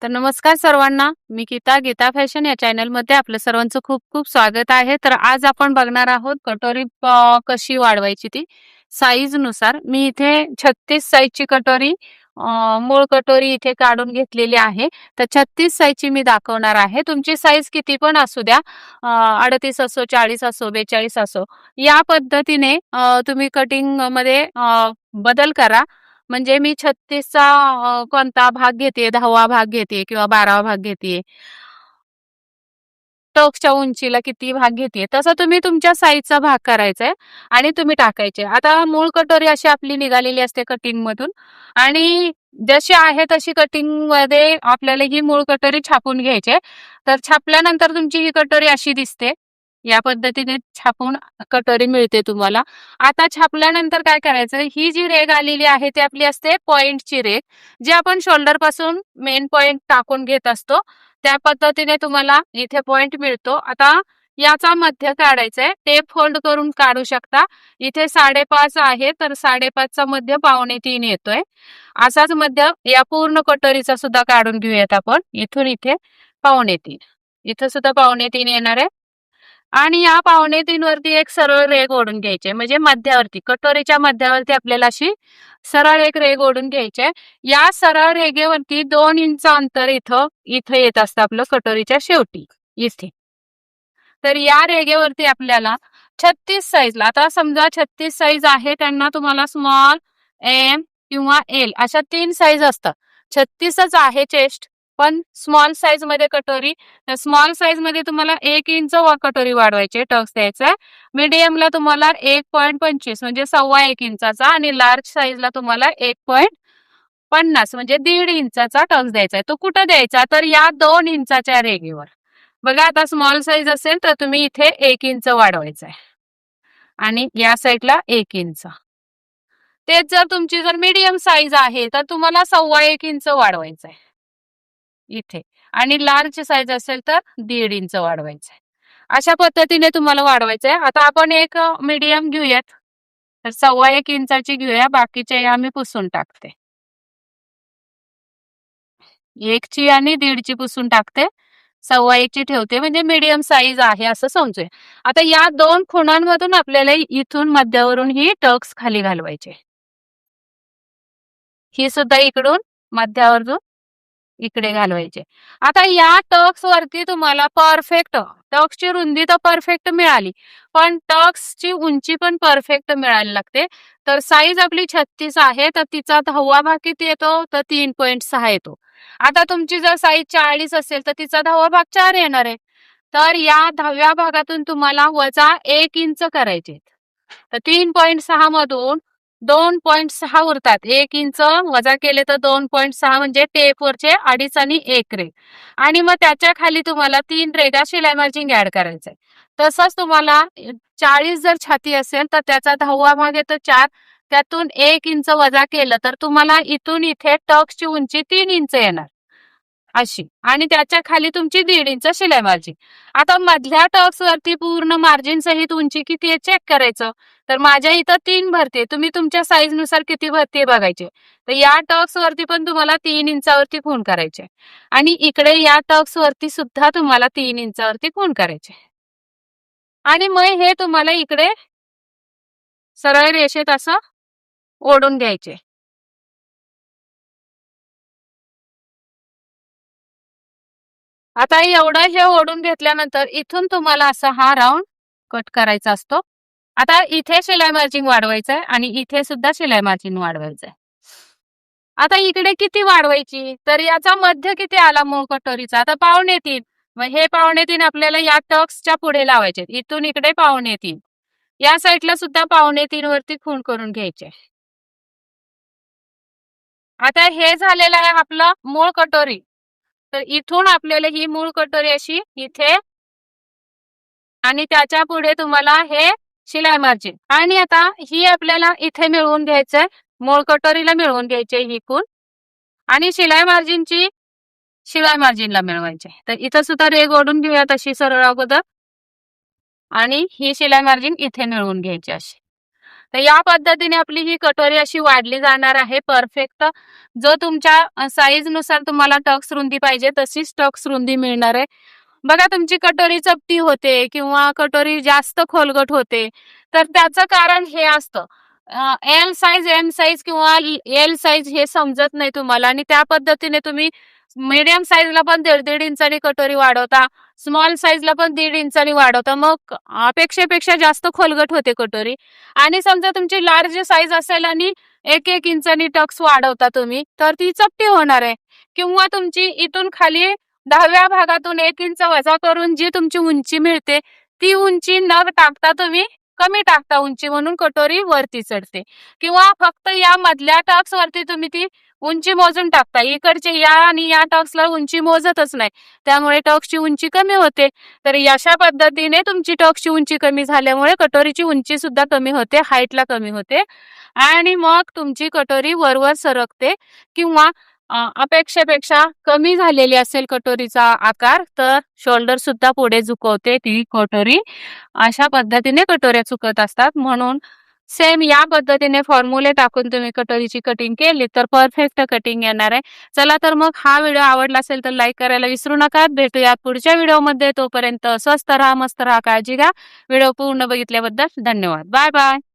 तर नमस्कार सर्वांना. मी गीता फॅशन या चॅनलमध्ये आपलं सर्वांचं खूप खूप स्वागत आहे. तर आज आपण बघणार आहोत कटोरी कशी वाढवायची ती साईजनुसार. मी इथे 36 साईजची कटोरी मूळ कटोरी इथे काढून घेतलेली आहे. तर 36 साईजची मी दाखवणार आहे. तुमची साईज किती पण असू द्या, 38 असो, 40 असो, 42 असो, या पद्धतीने तुम्ही कटिंगमध्ये बदल करा. म्हणजे मी 36चा कोणता भाग घेते, 10वा भाग घेते किंवा 12वा भाग घेते, टक्सच्या उंचीला किती भाग घेते, तसं तुम्ही तुमच्या साईजचा भाग करायचा आहे आणि तुम्ही टाकायचे. आता मूळ कटोरी अशी आपली निघालेली असते कटिंग मधून आणि जशी आहे तशी कटिंग मध्ये आपल्याला ही मूळ कटोरी छापून घ्यायची. तर छापल्यानंतर तुमची ही कटोरी अशी दिसते. या पद्धतीने छापून कटोरी मिळते तुम्हाला. आता छापल्यानंतर काय करायचं, ही जी रेघ आलेली आहे ती आपली असते पॉइंटची रेघ, जी आपण शोल्डर पासून मेन पॉइंट टाकून घेत असतो. त्या पद्धतीने तुम्हाला इथे पॉइंट मिळतो. आता याचा मध्य काढायचा आहे. टेप फोल्ड करून काढू शकता. इथे 5.5 आहे, तर 5.5 चा मध्य 2.25 येतोय. असाच मध्य या पूर्ण कटोरीचा सुद्धा काढून घेऊयात आपण. इथून इथे 2.25, इथं सुद्धा 2.25 येणार आहे. आणि या 2.25 वरती एक सरळ रेघ ओढून घ्यायची, म्हणजे मध्यावरती, कटोरीच्या मध्यावरती आपल्याला अशी सरळ एक रेघ ओढून घ्यायची. या सरळ रेघेवरती 2 इंच अंतर इथं इथं येत असतं आपलं कटोरीच्या शेवटी इथे. तर या रेघेवरती आपल्याला 36 साईजला, आता समजा 36 साईज आहे त्यांना तुम्हाला स्मॉल, एम किंवा एल अशा 3 साईज असतात. 36च आहे चेस्ट, पण स्मॉल साईज मध्ये कटोरी, तर स्मॉल साईज मध्ये तुम्हाला 1 इंच कटोरी वाढवायचे, टक्स द्यायचा. मीडियमला तुम्हाला 1.25 म्हणजे 1.25 इंचाचा आणि लार्ज साईजला तुम्हाला 1.50 म्हणजे 1.5 इंचाचा टक्स द्यायचा आहे. तो कुठं द्यायचा, तर या 2 इंचाच्या रेघेवर. बघा, आता स्मॉल साईज असेल तर तुम्ही इथे 1 इंच वाढवायचा आहे आणि या साईडला 1 इंच. तेच जर तुमची जर मीडियम साईज आहे तर तुम्हाला 1.25 इंच वाढवायचं आहे इथे, आणि लार्ज साईज असेल तर 1.5 इंच वाढवायचं आहे. अशा पद्धतीने तुम्हाला वाढवायचं आहे. आता आपण एक मीडियम घेऊयात, तर 1.25 इंचाची घेऊया. बाकीचे आम्ही पुसून टाकते. 1 ची आणि 1.5 ची पुसून टाकते. 1.25 ची ठेवते, म्हणजे मीडियम साईज आहे असं समजूया. आता या 2 खुणांमधून आपल्याला इथून मध्यावरून ही टक्स खाली घालवायचे. ही सुद्धा इकडून मध्यावरून इकडे घालवायचे. आता या टक्स वरती तुम्हाला परफेक्ट टक्सची रुंदी तर परफेक्ट मिळाली, पण टक्सची उंची पण परफेक्ट मिळायला लागते. तर साईज आपली 36 आहे, तर तिचा 10वा भाग किती येतो, तर 3.6 येतो. आता तुमची जर साईज 40 असेल तर तिचा 10वा भाग 4 येणार आहे. तर या 10व्या भागातून तुम्हाला वजा 1 इंच करायचे. तर 3.6 मधून 2.6 उरतात. 1 इंच वजा केले तर 2.6 म्हणजे टेपवरचे 2.5 आणि 1 रेघ, आणि मग त्याच्या खाली तुम्हाला 3 रेघा शिलाई मार्जिन ऍड करायचंय. तसंच तुम्हाला 40 जर छाती असेल तर त्याचा 10वा भाग येतो 4, त्यातून 1 इंच वजा केलं तर तुम्हाला इथून इथे टक्सची उंची 3 इंच येणार अशी, आणि त्याच्या खाली तुमची 1.5 इंच शिलाई मार्जिन. आता मधल्या टक्स वरती पूर्ण मार्जिन सहित उंची किती आहे चेक करायचं. तर माझ्या इथं 3 भरते, तुम्ही तुमच्या साईज नुसार किती भरते बघायचे. तर या टक्स वरती पण तुम्हाला 3 इंचावरती खूण करायचे, आणि इकडे या टक्स वरती सुद्धा तुम्हाला 3 इंचावरती खूण करायचे, आणि मग हे तुम्हाला इकडे सरळ रेषेत असं ओढून घ्यायचे. आता एवढं हे ओढून घेतल्यानंतर इथून तुम्हाला असा हा राऊंड कट करायचा असतो. आता इथे शिलाई मार्जिन वाढवायचं आहे आणि इथे सुद्धा शिलाई मार्जिन वाढवायचं आहे. आता इकडे किती वाढवायची, तर याचा मध्य किती आला मूळ कटोरीचा, आता 2.25. मग हे 2.25 आपल्याला या टक्सच्या पुढे लावायचे. इथून इकडे 2.25, या साईडला सुद्धा 2.25 वरती खूण करून घ्यायचे. आता हे झालेलं आहे आपलं मूळ कटोरी. तर इथून आपल्याला ही मूळ कटोरी अशी इथे, आणि त्याच्या पुढे तुम्हाला हे शिलाई मार्जिन, आणि आता ही आपल्याला इथे मिळवून घ्यायचंय, मूळ कटोरीला मिळवून घ्यायचे ही खूण, आणि शिलाई मार्जिनची शिलाई मार्जिनला मिळवायचे. तर इथं सुद्धा रेघ ओढून घेऊया तशी सरळ अगोदर, आणि ही शिलाई मार्जिन इथे मिळवून घ्यायची अशी. तर या पद्धतीने आपली ही कटोरी अशी वाढली जाणार आहे परफेक्ट. जो तुमच्या साईजनुसार तुम्हाला टक्स रुंदी पाहिजे तशीच टक्स रुंदी मिळणार आहे. बघा तुमची कटोरी चपटी होते किंवा कटोरी जास्त खोलगट होते, तर त्याचं कारण हे असतं. एल साईज, एम साईज किंवा एल साईज हे समजत नाही तुम्हाला आणि त्या पद्धतीने तुम्ही मीडियम साईजला पण 1.5 इंचानी कटोरी वाढवता, स्मॉल साईजला पण 1.5 इंचानी वाढवता. मग अपेक्षेपेक्षा जास्त खोलगट होते कटोरी. आणि समजा तुमची लार्ज साईज असेल आणि 1-1 इंचानी टक्स वाढवता तुम्ही, तर ती चपटी होणार आहे. किंवा तुमची इथून खाली 10व्या भागातून 1 इंच वजा करून जी तुमची उंची मिळते, ती उंची न टाकता तुम्ही कमी टाकता उंची, म्हणून कटोरी वरती चढते. किंवा फक्त या मधल्या टक्स वरती तुम्ही ती उंची मोजून टाकता. इकडचे या आणि या टक्सला उंची मोजतच नाही, त्यामुळे टक्सची उंची कमी होते. तर अशा पद्धतीने तुमची टक्सची उंची कमी झाल्यामुळे कटोरीची उंची सुद्धा कमी होते, हाईटला कमी होते आणि मग तुमची कटोरी वरवर सरकते. किंवा अपेक्षेपेक्षा कमी झालेली असेल कटोरीचा आकार, तर शोल्डर सुद्धा पुढे झुकवते ती कटोरी. अशा पद्धतीने कटोऱ्या चुकत असतात. म्हणून सेम या पद्धतीने फॉर्म्युले टाकून तुम्ही कटोरीची कटिंग केली तर परफेक्ट कटिंग येणार आहे. चला तर मग हा व्हिडिओ आवडला असेल तर लाईक करायला विसरू नका. भेटूयात पुढच्या व्हिडिओमध्ये. तोपर्यंत स्वस्त राहा, मस्त राहा, काळजी घ्या. व्हिडिओ पूर्ण बघितल्याबद्दल धन्यवाद. Bye bye.